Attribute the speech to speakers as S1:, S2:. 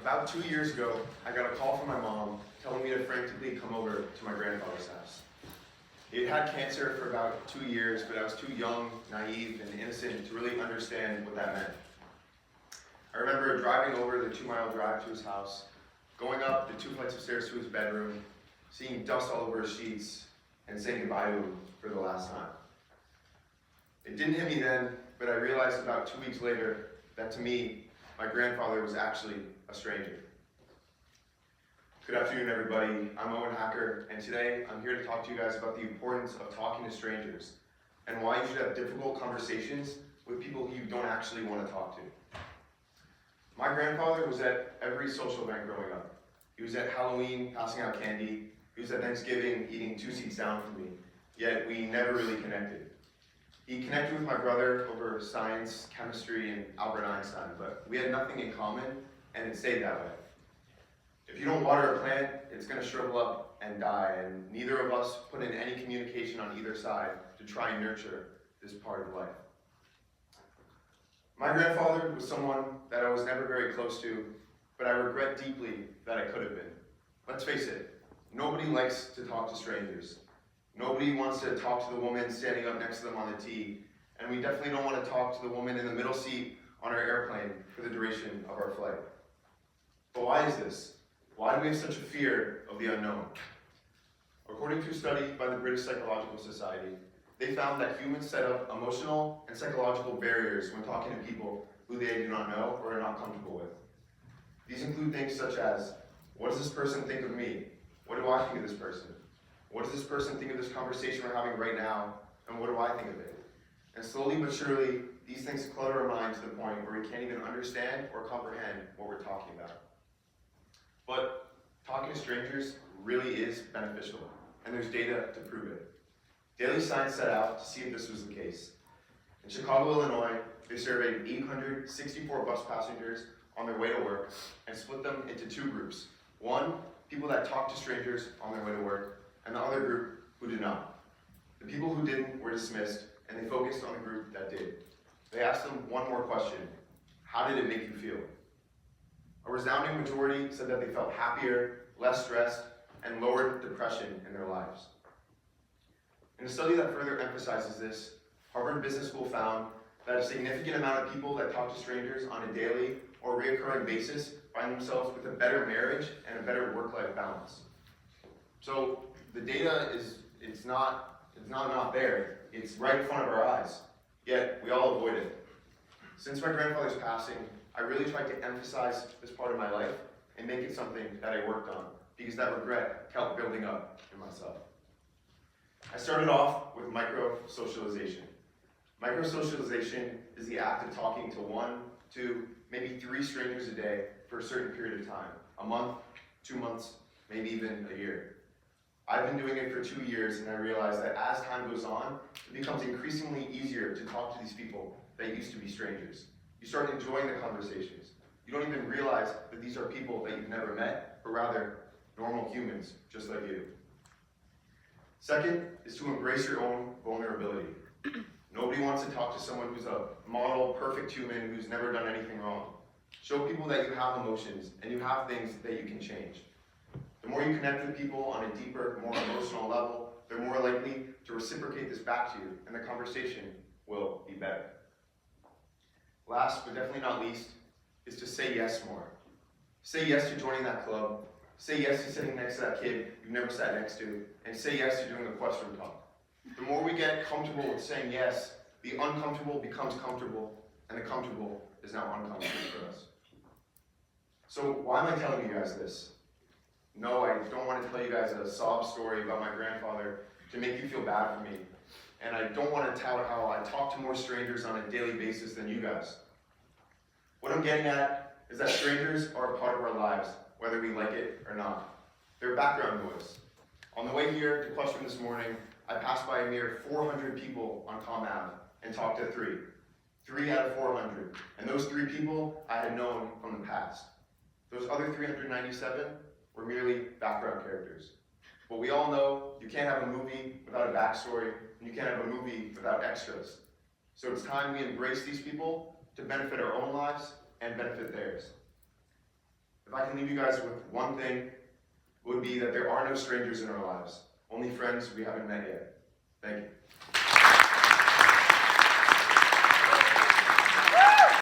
S1: About 2 years ago, I got a call from my mom telling me to frantically come over to my grandfather's house. He had had cancer for about 2 years, but I was too young, naive, and innocent to really understand what that meant. I remember driving over the 2-mile drive to his house, going up the 2 flights of stairs to his bedroom, seeing dust all over his sheets, and saying goodbye to him for the last time. It didn't hit me then, but I realized about 2 weeks later that to me, my grandfather was actually a stranger. Good afternoon, everybody. I'm Owen, and today I'm here to talk to you guys about the importance of talking to strangers and why you should have difficult conversations with people who you don't actually want to talk to. My grandfather was at every social event growing up. He was at Halloween passing out candy. He was at Thanksgiving eating 2 seats down from me, yet we never really connected. He connected with my brother over science, chemistry, and Albert Einstein, but we had nothing in common, and it stayed that way. If you don't water a plant, it's going to shrivel up and die, and neither of us put in any communication on either side to try and nurture this part of life. My grandfather was someone that I was never very close to, but I regret deeply that I could have been. Let's face it, nobody likes to talk to strangers. Nobody wants to talk to the woman standing up next to them on the T, and we definitely don't want to talk to the woman in the middle seat on our airplane for the duration of our flight. But why is this? Why do we have such a fear of the unknown? According to a study by the British Psychological Society, they found that humans set up emotional and psychological barriers when talking to people who they do not know or are not comfortable with. These include things such as, what does this person think of me? What do I think of this person? What does this person think of this conversation we're having right now, and what do I think of it? And slowly but surely, these things clutter our mind to the point where we can't even understand or comprehend what we're talking about. But talking to strangers really is beneficial, and there's data to prove it. Daily Science set out to see if this was the case. In Chicago, Illinois, they surveyed 864 bus passengers on their way to work and split them into 2 groups. One, people that talked to strangers on their way to work, and the other group who did not. The people who didn't were dismissed, and they focused on the group that did. They asked them one more question: how did it make you feel? A resounding majority said that they felt happier, less stressed, and lower depression in their lives. In a study that further emphasizes this, Harvard Business School found that a significant amount of people that talk to strangers on a daily or recurring basis find themselves with a better marriage and a better work-life balance. So the data it's not there. It's right in front of our eyes, yet we all avoid it. Since my grandfather's passing, I really tried to emphasize this part of my life and make it something that I worked on, because that regret kept building up in myself. I started off with micro-socialization. Micro-socialization is the act of talking to 1, 2, maybe 3 strangers a day for a certain period of time, a month, 2 months, maybe even a year. I've been doing it for 2 years, and I realized that as time goes on, it becomes increasingly easier to talk to these people that used to be strangers. You start enjoying the conversations. You don't even realize that these are people that you've never met, but rather normal humans just like you. Second is to embrace your own vulnerability. Nobody wants to talk to someone who's a model, perfect human who's never done anything wrong. Show people that you have emotions and you have things that you can change. The more you connect with people on a deeper, more emotional level, they're more likely to reciprocate this back to you, and the conversation will be better. Last, but definitely not least, is to say yes more. Say yes to joining that club. Say yes to sitting next to that kid you've never sat next to, and say yes to doing a QuestromTalk. The more we get comfortable with saying yes, the uncomfortable becomes comfortable, and the comfortable is now uncomfortable for us. So why am I telling you guys this? No, I don't want to tell you guys a sob story about my grandfather to make you feel bad for me. And I don't want to tout how I talk to more strangers on a daily basis than you guys. What I'm getting at is that strangers are a part of our lives, whether we like it or not. They're background noise. On the way here to Questrom this morning, I passed by a mere 400 people on Comm Ave and talked to 3. 3 out of 400. And those 3 people I had known from the past. Those other 397 were merely background characters. But we all know you can't have a movie without a backstory, and you can't have a movie without extras. So it's time we embrace these people to benefit our own lives and benefit theirs. If I can leave you guys with one thing, it would be that there are no strangers in our lives, only friends we haven't met yet. Thank you.